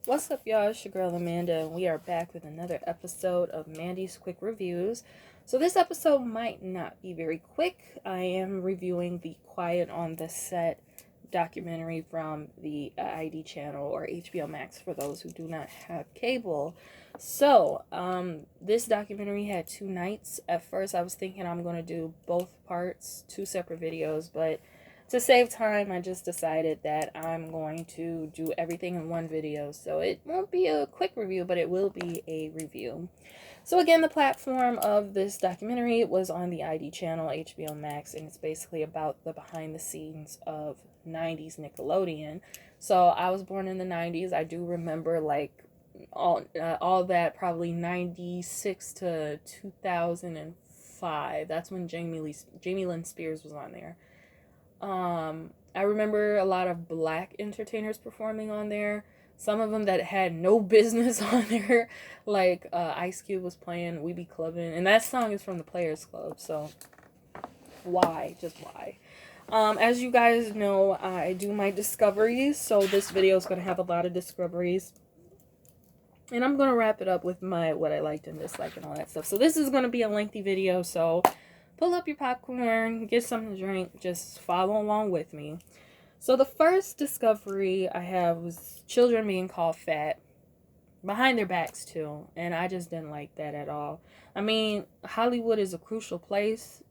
What's up, y'all? It's your girl Amanda, and we are back with another episode of Mandy's Quick Reviews. So, this episode might not be very quick. I am reviewing the Quiet on the Set documentary from the ID channel or HBO Max for those who do not have cable. So, this documentary had two nights. At first, I was thinking I'm going to do both parts, two separate videos, but to save time, I just decided that I'm going to do everything in one video. So it won't be a quick review, but it will be a review. So again, the platform of this documentary was on the ID channel, HBO Max, and it's basically about the behind the scenes of 90s Nickelodeon. So I was born in the 90s. I do remember like all that, probably 96 to 2005. That's when Jamie Lynn Spears was on there. I remember a lot of black entertainers performing on there. Some of them that had no business on there, like Ice Cube was playing "We Be Clubbin'," and that song is from the Players Club. So why, just why? As you guys know, I do my discoveries, so this video is gonna have a lot of discoveries, and I'm gonna wrap it up with my what I liked and disliked and all that stuff. So this is gonna be a lengthy video, so pull up your popcorn, get something to drink, just follow along with me. So the first discovery I have was children being called fat behind their backs too, and I just didn't like that at all. I mean, Hollywood is a crucial place.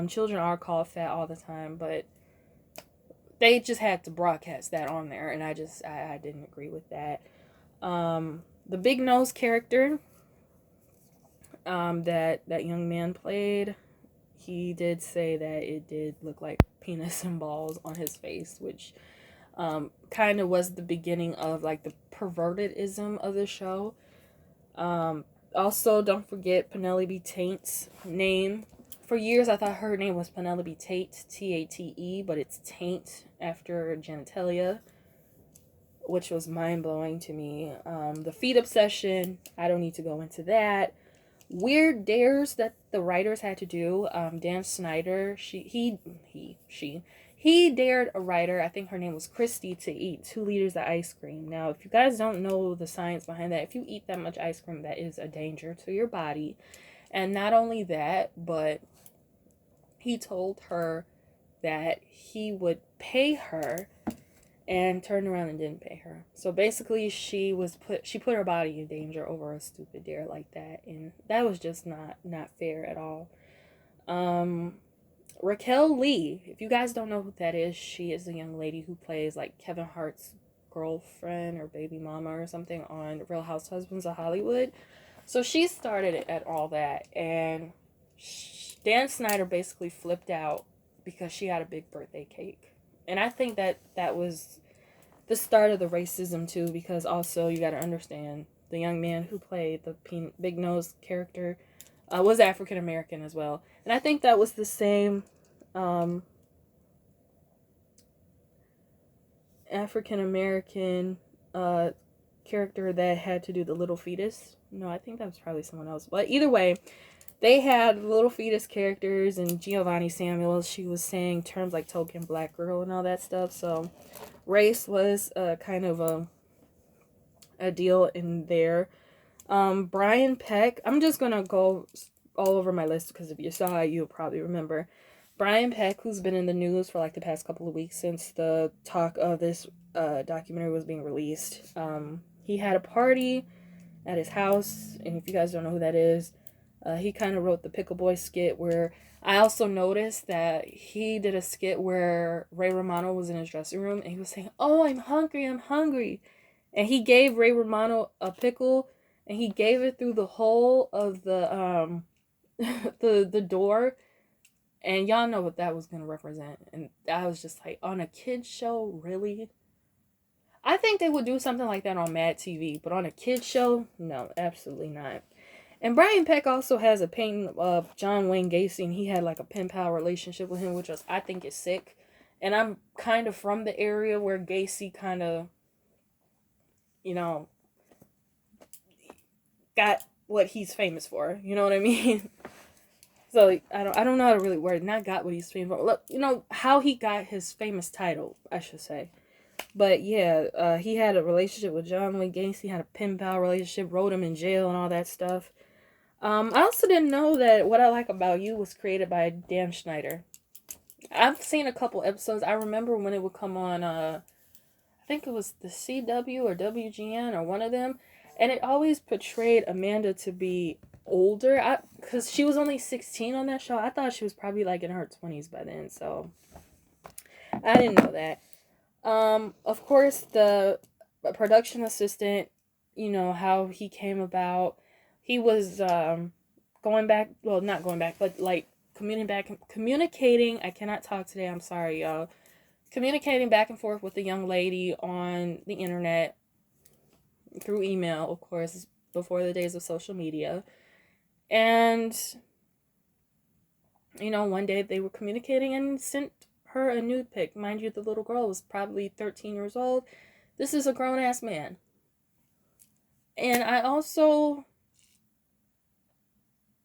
Children are called fat all the time, but they just had to broadcast that on there, and I didn't agree with that. The big nose character that young man played, he did say that it did look like penis and balls on his face, which kind of was the beginning of like the pervertedism of the show. Also, don't forget Penelope Tate's name. For years, I thought her name was Penelope Tate, Tate, but it's Taint after genitalia, which was mind blowing to me. The feet obsession, I don't need to go into that. Weird dares that the writers had to do. Dan Snyder, he dared a writer, I think her name was Christy, to eat 2 liters of ice cream. Now, if you guys don't know the science behind that, if you eat that much ice cream, that is a danger to your body. And not only that, but he told her that he would pay her and turned around and didn't pay her. So basically she put her body in danger over a stupid dare like that, and that was just not fair at all. Raquel Lee, if you guys don't know who that is, she is a young lady who plays like Kevin Hart's girlfriend or baby mama or something on Real Housewives of Hollywood. So she started it at all that, and Dan Snyder basically flipped out because she had a big birthday cake. And I think that was the start of the racism too, because also you got to understand the young man who played the big nose character was African American as well, and I think that was the same African American character that had to do the little fetus. No, I think that was probably someone else. But either way, they had little fetus characters, and Giovanni Samuels, she was saying terms like token black girl and all that stuff. So race was kind of a deal in there. Brian Peck, I'm just going to go all over my list because if you saw it, you'll probably remember. Brian Peck, who's been in the news for like the past couple of weeks since the talk of this documentary was being released. He had a party at his house, and if you guys don't know who that is, he kind of wrote the Pickle Boy skit, where I also noticed that he did a skit where Ray Romano was in his dressing room and he was saying, "Oh, I'm hungry," and he gave Ray Romano a pickle, and he gave it through the hole of the the door, and y'all know what that was gonna represent. And I was just like, on a kids show, really? I think they would do something like that on Mad TV, but on a kids show, no, absolutely not. And Brian Peck also has a painting of John Wayne Gacy, and he had like a pen pal relationship with him, which I think is sick. And I'm kind of from the area where Gacy kind of, you know, got what he's famous for. You know what I mean? So I don't know how to really word it. Not got what he's famous for. Look, you know how he got his famous title, I should say. But yeah, he had a relationship with John Wayne Gacy, had a pen pal relationship, wrote him in jail and all that stuff. I also didn't know that What I Like About You was created by Dan Schneider. I've seen a couple episodes. I remember when it would come on, I think it was the CW or WGN or one of them, and it always portrayed Amanda to be older. Because she was only 16 on that show. I thought she was probably like in her 20s by then, so I didn't know that. Of course, the production assistant, you know, how he came about. He was going back, well, not going back, but like communicating. I cannot talk today. I'm sorry, y'all. Communicating back and forth with the young lady on the internet through email, of course, before the days of social media. And, you know, one day they were communicating and sent her a nude pic. Mind you, the little girl was probably 13 years old. This is a grown ass man. And I also,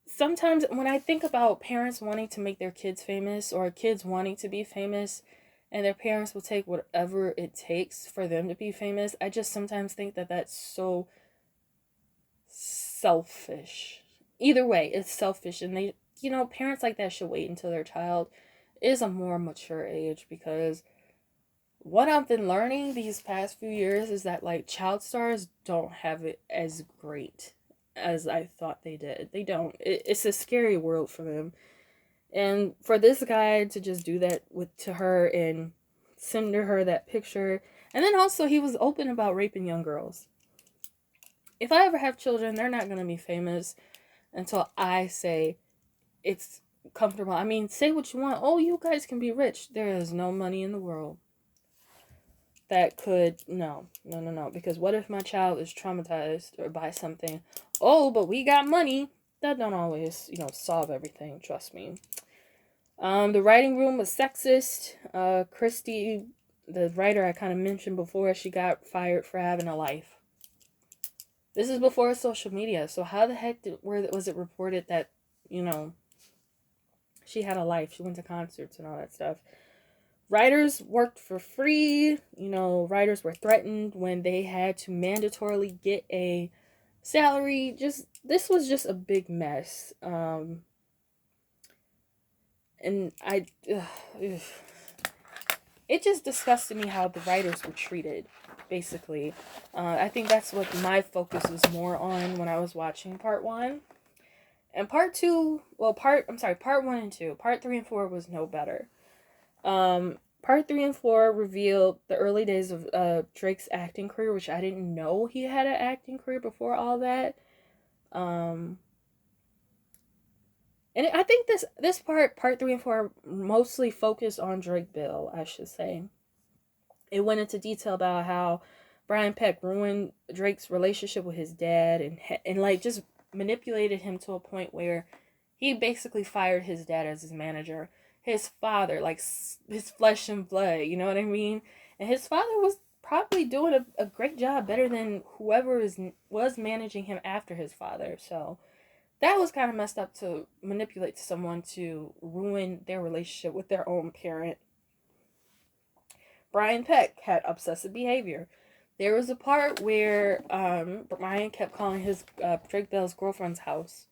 sometimes when I think about parents wanting to make their kids famous or kids wanting to be famous and their parents will take whatever it takes for them to be famous, I just sometimes think that that's so selfish. Either way, it's selfish. And they, you know, parents like that should wait until their child is a more mature age, because what I've been learning these past few years is that like child stars don't have it as great as I thought they did. They don't. It's a scary world for them. And for this guy to just do that to her and send her that picture, and then also he was open about raping young girls. If I ever have children, they're not going to be famous until I say it's comfortable. I mean, say what you want. Oh, you guys can be rich. There is no money in the world that could, no. Because what if my child is traumatized or by something? Oh, but we got money. That don't always, you know, solve everything. Trust me. The writing room was sexist. Christy, the writer I kind of mentioned before, she got fired for having a life. This is before social media, so how the heck was it reported that, you know, she had a life? She went to concerts and all that stuff. Writers worked for free. You know, writers were threatened when they had to mandatorily get a salary. This was just a big mess. And it just disgusted me how the writers were treated, basically. I think that's what my focus was more on when I was watching part 1. And part 2, part 1 and 2. Part 3 and 4 was no better. Part 3 and 4 revealed the early days of Drake's acting career, which I didn't know he had an acting career before all that. And I think this part 3 and 4, mostly focused on Drake Bell, I should say. It went into detail about how Brian Peck ruined Drake's relationship with his dad and like just manipulated him to a point where he basically fired his dad as his manager. His father, like his flesh and blood, you know what I mean? And his father was probably doing a great job, better than whoever was managing him after his father. So that was kind of messed up, to manipulate someone to ruin their relationship with their own parent. Brian Peck had obsessive behavior. There was a part where Brian kept calling his Drake Bell's girlfriend's house,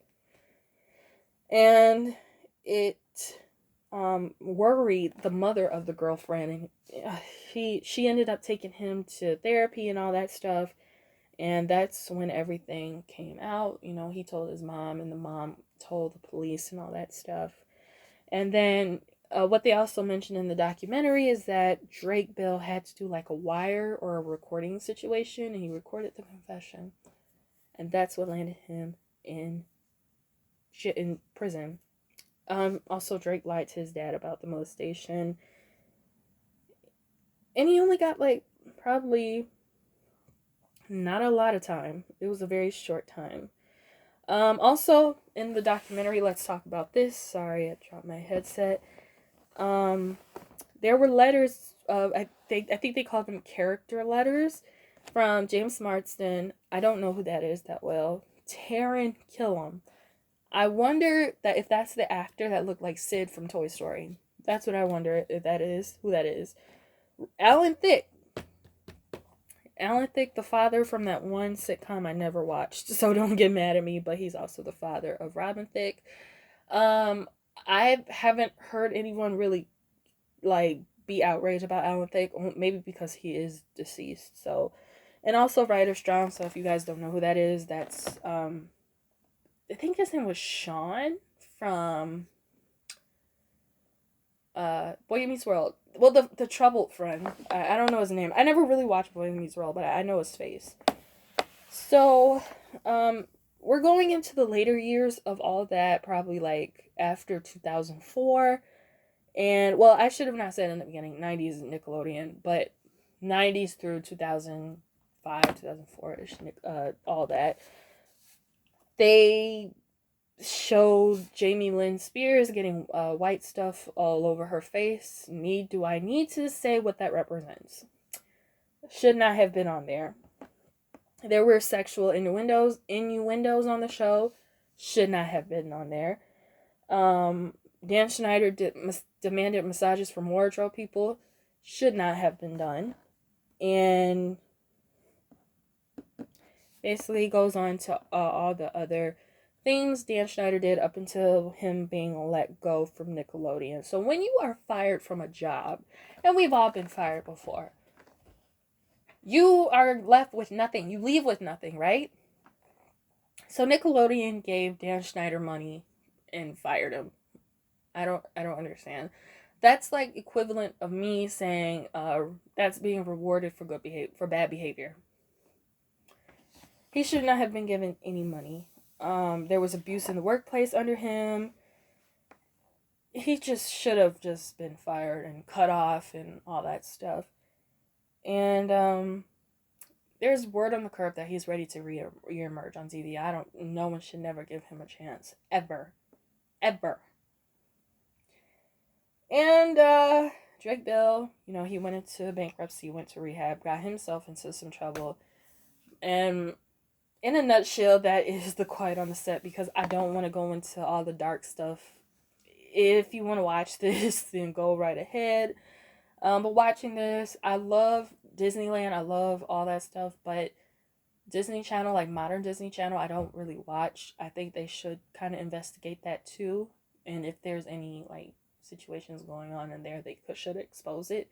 and it worried the mother of the girlfriend, and she ended up taking him to therapy and all that stuff. And that's when everything came out. You know, he told his mom, and the mom told the police and all that stuff. And then what they also mentioned in the documentary is that Drake Bell had to do like a wire or a recording situation, and he recorded the confession. And that's what landed him in prison. Also, Drake lied to his dad about the molestation. And he only got like probably not a lot of time. It was a very short time. Also, in the documentary, let's talk about this. Sorry, I dropped my headset. There were letters, I think they called them character letters, from James Marsden. I don't know who that is that well. Taran Killam. I wonder if that's the actor that looked like Sid from Toy Story. That's what I wonder if that is, who that is. Alan Thicke. Alan Thicke, the father from that one sitcom I never watched, so don't get mad at me, but he's also the father of Robin Thicke. I haven't heard anyone really like be outraged about Alan Thicke, maybe because he is deceased. So, and also Ryder Strong. So if you guys don't know who that is, that's I think his name was Sean from Boy Meets World. Well, the troubled friend. I don't know his name. I never really watched Boy Meets World, but I know his face. So, we're going into the later years of all that, probably like after 2004. And, well, I should have not said in the beginning, 90s Nickelodeon, but 90s through 2005, 2004-ish, all that. They showed Jamie Lynn Spears getting white stuff all over her face. Do I need to say what that represents? Should not have been on there. There were sexual innuendos on the show. Should not have been on there. Dan Schneider demanded massages from wardrobe people. Should not have been done. And basically goes on to all the other things Dan Schneider did up until him being let go from Nickelodeon. So when you are fired from a job, and we've all been fired before, you are left with nothing. You leave with nothing, right? So Nickelodeon gave Dan Schneider money and fired him. I don't understand. That's like equivalent of me saying that's being rewarded for bad behavior. He should not have been given any money. There was abuse in the workplace under him. He just should have just been fired and cut off and all that stuff. And there's word on the curb that he's ready to reemerge on TV. No one should never give him a chance. Ever. And Drake Bell, he went into bankruptcy, went to rehab, got himself into some trouble. And in a nutshell, that is the Quiet on the Set, because I don't want to go into all the dark stuff. If you want to watch this, then go right ahead. But watching this, I love Disneyland. I love all that stuff. But Disney Channel, like modern Disney Channel, I don't really watch. I think they should kind of investigate that too. And if there's any like situations going on in there, they should expose it.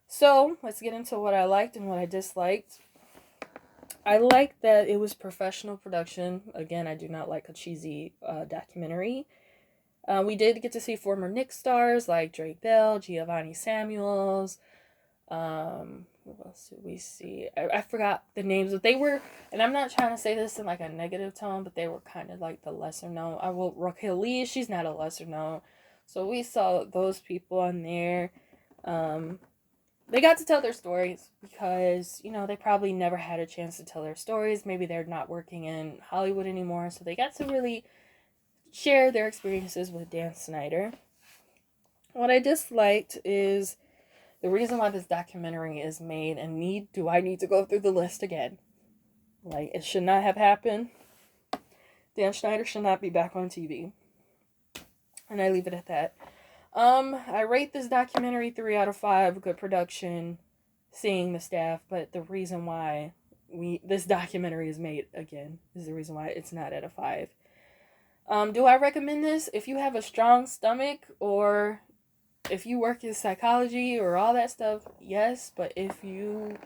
So let's get into what I liked and what I disliked. I liked that it was professional production. Again, I do not like a cheesy documentary. We did get to see former Nick stars like Drake Bell, Giovanni Samuels. What else did we see? I forgot the names, but they were, and I'm not trying to say this in like a negative tone, but they were kind of like the lesser known. Raquel Lee, she's not a lesser known. So we saw those people on there. They got to tell their stories because, they probably never had a chance to tell their stories. Maybe they're not working in Hollywood anymore, so they got to really share their experiences with Dan Schneider. What I disliked is the reason why this documentary is made, and do I need to go through the list again? Like, it should not have happened. Dan Schneider should not be back on TV. And I leave it at that. I rate this documentary 3 out of 5. Good production, seeing the staff, but the reason why this documentary is made again is the reason why it's not at a 5. Do I recommend this? If you have a strong stomach, or if you work in psychology or all that stuff, yes. But if you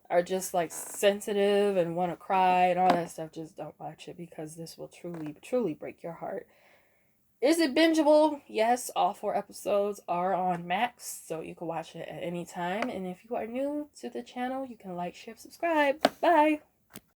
are just like sensitive and want to cry and all that stuff, just don't watch it, because this will truly break your heart. Is it bingeable? Yes, all 4 episodes are on Max, so you can watch it at any time. And if you are new to the channel, you can like, share, subscribe. Bye!